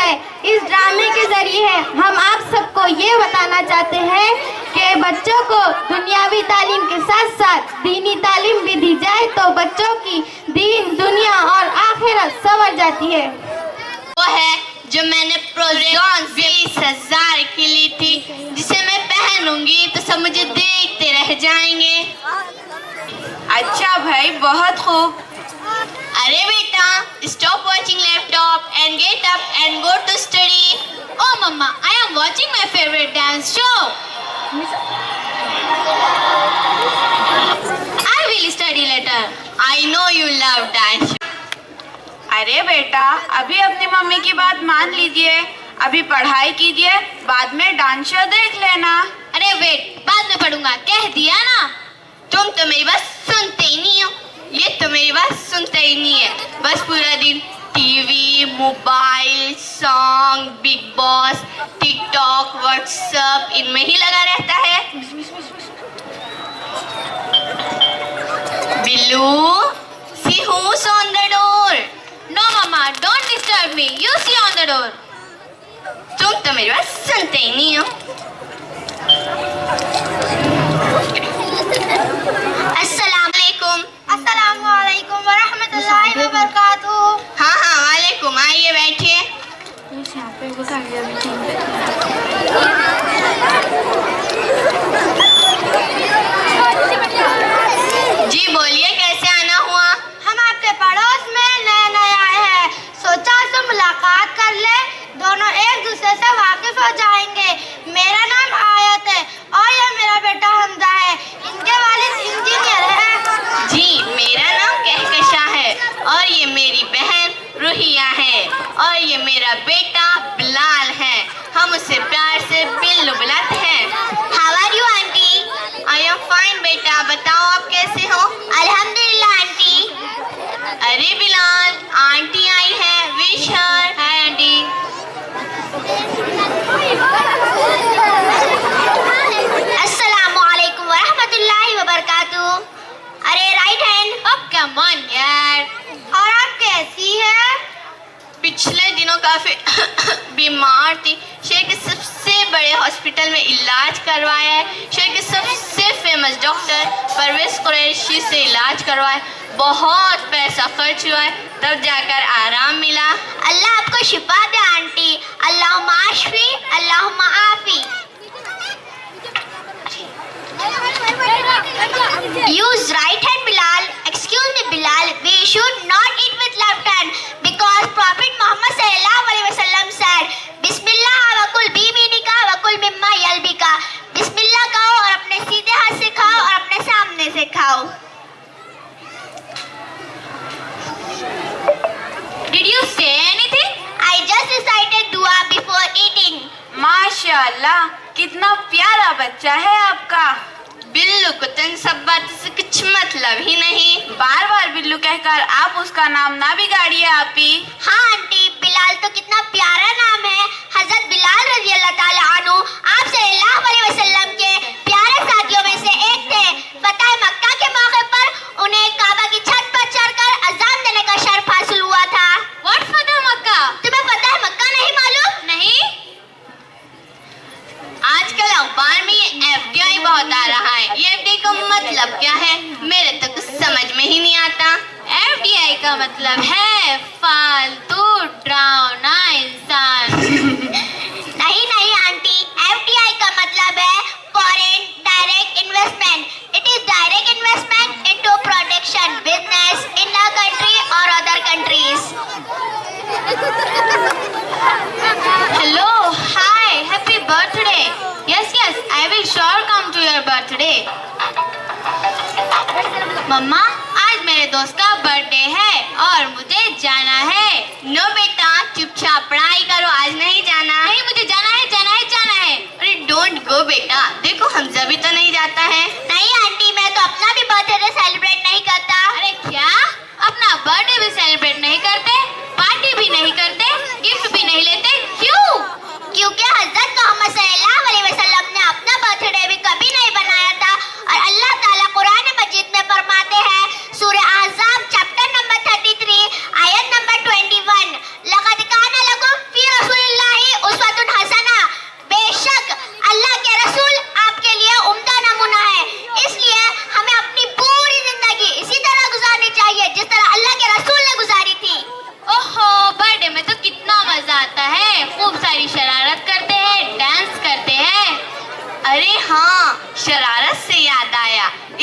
है। इस ड्रामे के जरिए हम आप सबको ये बताना चाहते हैं कि बच्चों को दुनियावी तालीम के साथ साथ दीनी तालीम भी दी जाए तो बच्चों की दीन, दुनिया और आखिरत संवर जाती है। वो है जो मैंने प्रोजॉन 20,000 की ली थी, जिसे मैं पहनूंगी तो सब मुझे देखते रह जाएंगे। अच्छा भाई, बहुत खूब। अरे बेटा, stop watching laptop and get up and go to study. Oh mama, I am watching my favorite dance show. I will study later. I know you love dance. अरे बेटा, अभी अपनी मम्मी की बात मान लीजिए, अभी पढ़ाई कीजिए, बाद में डांस शो देख लेना। अरे वेट, बाद में पढ़ूंगा, कह दिया ना। तुम तो मेरी बात सुनते ही नहीं हो। ये तो मेरी बात सुनता ही नहीं है, बस पूरा दिन TV, mobile, song, big boss, TikTok, WhatsApp इनमें ही लगा रहता है। Billu, see who's on the door? No mama, don't disturb me. You see on the door. तुम तो मेरी बात सुनते ही नहीं हो। अस्सलामुअलैकुम वरहमतुल्लाहि वबरकातुहू। हाँ हाँ, वालेकुम, आइए बैठिए। जी बोलिए, कैसे आना हुआ? हम आपके पड़ोस में नए नए आए हैं, सोचा से मुलाकात कर ले, दोनों एक दूसरे से वाकिफ हो जाएंगे। मेरा नाम आयत है और ये मेरा बेटा हमजा है, इनके वालिद इंजीनियर है। जी, मेरा नाम कहकशा है और ये मेरी बहन रुहिया है और ये मेरा बेटा बिलाल है। हम उसे प्यार से बिल्लू बुलाते हैं। How are you aunty? I am fine बेटा, बताओ आप कैसे हो? अल्हम्दुलिल्लाह आंटी। अरे बिलाल, आंटी आई है, विश हर। Hi aunty. अस्सलामुअलैकुम वरहमतुल्लाहि वबरकातुहू। अरे right hand. Oh come on यार। और आप कैसी है? पिछले दिनों काफी बीमार थी, शहर के सबसे बड़े हॉस्पिटल में इलाज करवाया है। शहर के सबसे फेमस डॉक्टर परवेज कुरैशी से इलाज करवाया, बहुत पैसा खर्च हुआ है, तब जाकर आराम मिला। अल्लाह आपको शिफा दे आंटी। अल्लाहुम्मा आशफी, अल्लाहुम्मा आफी। Use right hand Bilal. Excuse me Bilal, we should not eat with left hand because Prophet Muhammad sallallahu alaihi wasallam said, Bismillah wa kul biyaminika wa kul mimma yalbika. बिस्मिल्लाह खाओ और अपने सीधे हाथ से खाओ और अपने सामने से खाओ। Did you say anything? I just recited dua before eating. माशाअल्लाह, कितना प्यारा बच्चा है आपका। बिल्लू को तो इन सब बातों से कुछ मतलब ही नहीं। बार बार बिल्लू कहकर आप उसका नाम ना बिगाड़िए आपी। हाँ आंटी, बिलाल तो कितना प्यारा नाम है। हजरत बिलाल रजी अल्लाह ताला अन्हु आप सल्लल्लाहु अलैहि वसल्लम के प्यारे साथियों में से एक थे। फतह मक्का के मौके पर उन्हें काबा की छत पर चढ़कर अजान देने का शर्फ हासिल हुआ था। What फतह मक्का? तुम्हें फतह मक्का नहीं मालूम? नहीं। आजकल अखबार में ये FDI बहुत आ रहा है। ये FDI का मतलब क्या है? मेरे तो कुछ समझ में ही नहीं आता। FDI का मतलब है फालतू डरावना इंसान। नहीं नहीं आंटी, FDI का मतलब है foreign direct investment. It is direct investment into production business in a country or other countries. Hello, hi, happy birthday. Yes yes, I will sure come to your birthday. मम्मा, आज मेरे दोस्त का birthday है और मुझे जाना है। नो बेटा, चुपचाप पढ़ाई करो, आज नहीं जाना। नहीं, मुझे जाना है, जाना है, जाना है। अरे डोंट गो बेटा, देखो हमजा भी तो नहीं जाता है। नहीं आंटी, मैं तो अपना भी बर्थडे सेलिब्रेट नहीं करता। अरे क्या, अपना बर्थडे भी सेलिब्रेट नहीं करते, पार्टी भी नहीं करते, गिफ्ट भी नहीं लेते, क्यों? क्योंकि हजरत मोहम्मद सल्लल्लाहु अलैहि वसल्लम ने अपना बर्थडे भी कभी नहीं बनाया था और अल्लाह ताला कुरान मजीद में फरमाते हैं, सूरह अहज़ाब चैप्टर नंबर 33 आयत नंबर 21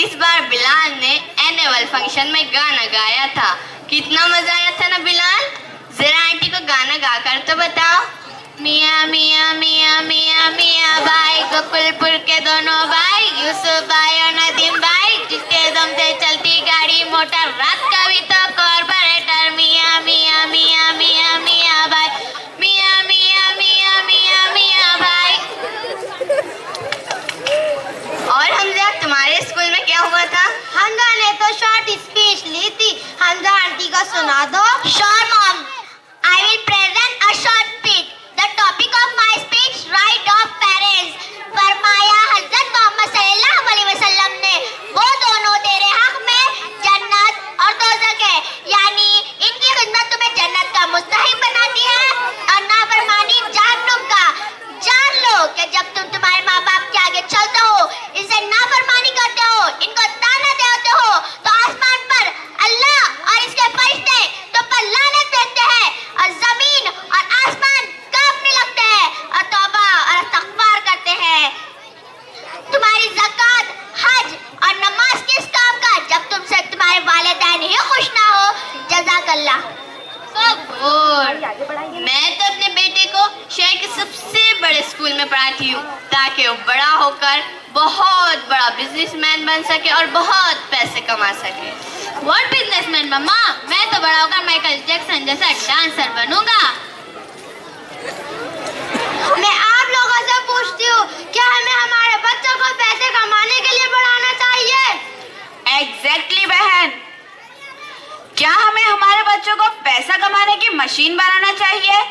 इस बार बिलाल ने एनुअल फंक्शन में गाना गाया था। कितना मजा आया था ना बिलाल? जरा आंटी को गाना गाकर तो बताओ। मियाँ मियाँ मियाँ मियाँ मियाँ भाई, गोकुलपुर के दोनों भाई, यूसुफ भाई और नदीम भाई, जिसके दम से चलती गाड़ी मोटर, रात का भी तो कॉर्पोरेटर। मियाँ मियाँ मियाँ मियाँ मियाँ भाई, मियाँ मियाँ मियाँ मियाँ मियाँ भाई। और हमजा, तुम्हारे स्कूल में क्या हुआ था? हमजा ने तो शॉर्ट स्पीच ली थी। हमजा आंटी को सुना दो। Sure mom, I will present a short speech. The topic of my speech, right of parents. फरमाया हज़रत मोहम्मद सल्लल्लाहु अलैहि वसल्लम ने, वो दोनों तेरे हक में जन्नत और दोज़ख है, यानी इनकी खिदमत तुम्हें जन्नत का मुस्तहिक बनाती है और नाफरमानी जहन्नुम का। जान लो कि जब तुम तुम्हारे माँ बाप के आगे चलते हो, इनसे नाफरमानी करते हो, इनको ताना देते हो, तो आसमान पर अल्लाह और इसके फरिश्ते तुम पर लानत देते हैं और जमीन और आसमान कांपने लगते हैं और तौबा और इस्तग़फ़ार करते हैं। तुम्हारी ज़कात, हज और नमाज किस काम का जब तुमसे तुम्हारे वालिदैन ही खुश ना हो। जज़ाकल्लाह। मैं तो अपने बेटे को शहर के सबसे बड़े स्कूल में पढ़ाती हूँ, ताकि वो बड़ा होकर बहुत बड़ा बिजनेसमैन बन सके और बहुत पैसे कमा सके। व्हाट बिजनेसमैन मम्मा? मैं तो बड़ा होकर माइकल जैक्सन जैसा डांसर बनूंगा। मैं आप लोगों से पूछती हूँ, क्या हमें हमारे बच्चों को पैसे कमाने के लिए पढ़ाना चाहिए? एग्जैक्टली बहन, क्या हमें हमारे बच्चों को पैसा कमाने की मशीन बनाना चाहिए?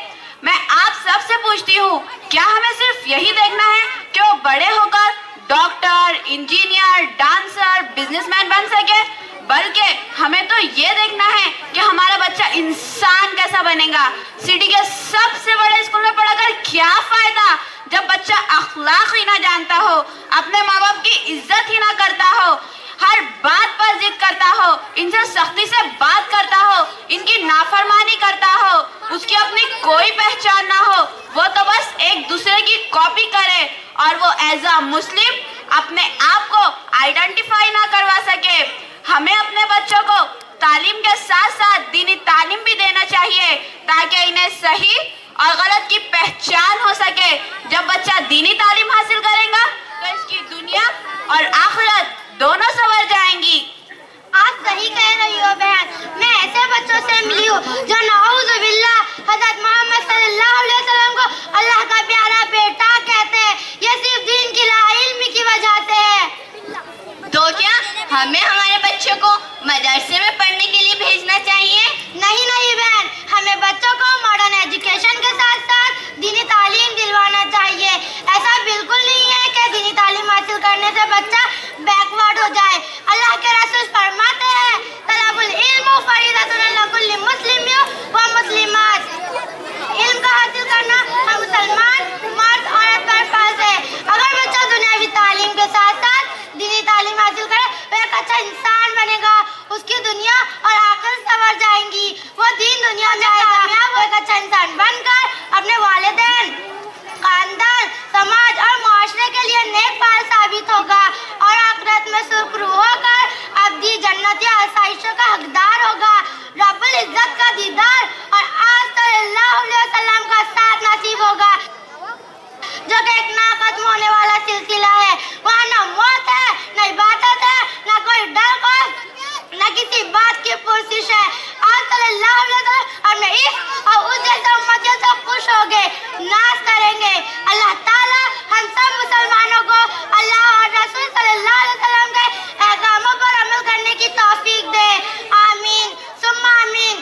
मैं आप सबसे पूछती हूँ, क्या हमें सिर्फ यही देखना है कि वो बड़े होकर डॉक्टर, इंजीनियर, डांसर, बिजनेसमैन बन सके, बल्कि हमें तो ये देखना है कि हमारा बच्चा इंसान कैसा बनेगा। सिटी के सबसे बड़े स्कूल में पढ़कर क्या फायदा जब बच्चा अखलाक ही ना जानता हो, अपने माँ बाप की इज्जत ही ना करता हो, हर बात पर जिद करता हो, इनसे सख्ती से बात करता हो, इनकी नाफरमानी करता हो, उसकी अपनी कोई पहचान ना हो, वो तो बस एक दूसरे की कॉपी करे और वो एज अ मुस्लिम अपने आप को आइडेंटिफाई ना करवा सके। हमें अपने बच्चों को तालीम के साथ साथ दीनी तालीम भी देना चाहिए, ताकि इन्हें सही और गलत की पहचान हो सके। जब बच्चा दीनी तालीम हासिल करेगा तो इसकी दुनिया और आखिरत दोनों संवर जाएंगी। आप सही कह रही हो बहन। मैं ऐसे बच्चों से मिली हूँ जो नाउज़ुबिल्लाह हज़रत मोहम्मद सल्लल्लाहु अलैहि वसल्लम को अल्लाह का प्यारा बेटा कहते हैं। ये सिर्फ दीन की इल्म की वजह से है। तो क्या हमें हमारे बच्चों को मदरसे में पढ़ने के लिए भेजना चाहिए? नहीं नहीं बहन, हमें बच्चों को मॉडर्न एजुकेशन के साथ साथ दीनी तालीम दिलवाना चाहिए। ऐसा बिल्कुल नहीं है कि दीनी तालीम हासिल करने से बच्चा बैकवर्ड हो जाए। अल्लाह के रसूल फरमाते हैं, तलबुल इल्म फरीदतुन अला कुल्ली मुस्लिम व मुस्लिमात। इल्म का हासिल करना हर मुसलमान मर्द औरत पर फर्ज है। अगर बच्चा दुनियावी तालीम के साथ साथ दीनी तालीम हासिल करे, वो एक अच्छा इंसान बनेगा, उसकी दुनिया और आखिरत संवर जाएंगी। वो दीन दुनिया में कामयाब, वो एक अच्छा इंसान बनकर अपने वालिदैन, खानदान, समाज और मुआशरे के लिए नेक फाल साबित होगा और आखिरत में सुरखरू होकर अब्दी जन्नत या आसाइशों का हकदार होगा। रब्बुल इज्जत का दीदार और आज सल्लल्लाहु अलैहि वसल्लम का साथ नसीब होगा, जो कि एक ना खत्म होने वाला सिलसिला है। वहाँ न मौत है, न इबादत है, न कोई डर खौफ, न किसी बात की पुरसिश है। आज सल्लल्लाहु अलैहि वसल्लम अपने इश्क और उस जैसे उम्मतियों से खुश हो गए, नाज करेंगे। अल्लाह ताला हम सब मुसलमानों को अल्लाह और रसूल सल्लल्लाहु अलैहि वसल्लम के अहकामों पर अमल करने की तौफीक दे। आमीन सुम्मा आमीन।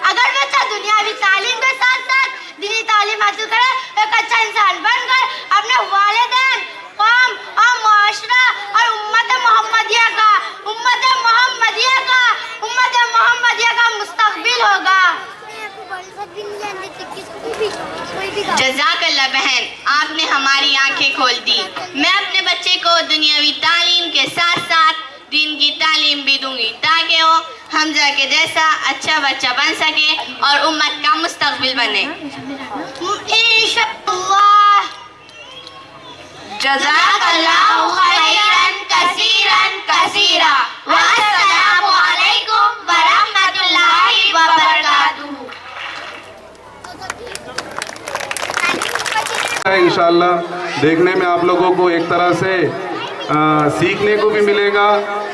अगर बच्चा दुनियावी तालीम के साथ साथ दीनी तालीम हासिल करे, एक अच्छा इंसान बनकर अपने वालिदैन, कौम और मुआशरा और उम्मत मोहम्मदिया का मुस्तकबिल होगा। जज़ाकल्लाह बहन, आपने हमारी आंखें खोल दी। मैं अपने बच्चे को दुनियावी तालीम के साथ साथ दीन की तालीम भी दूंगी, ताकि वो हमजा के जैसा अच्छा बच्चा बन सके और उम्मत का मुस्तकबिल बने। इंशाअल्लाह। जज़ाकल्लाहु खैरन कसीरन। कसीरा। वस्सलामु अलैकुम व रहमतुल्लाहि व बरकातुहू। इंशाअल्लाह देखने में आप लोगों को एक तरह से सीखने को भी मिलेगा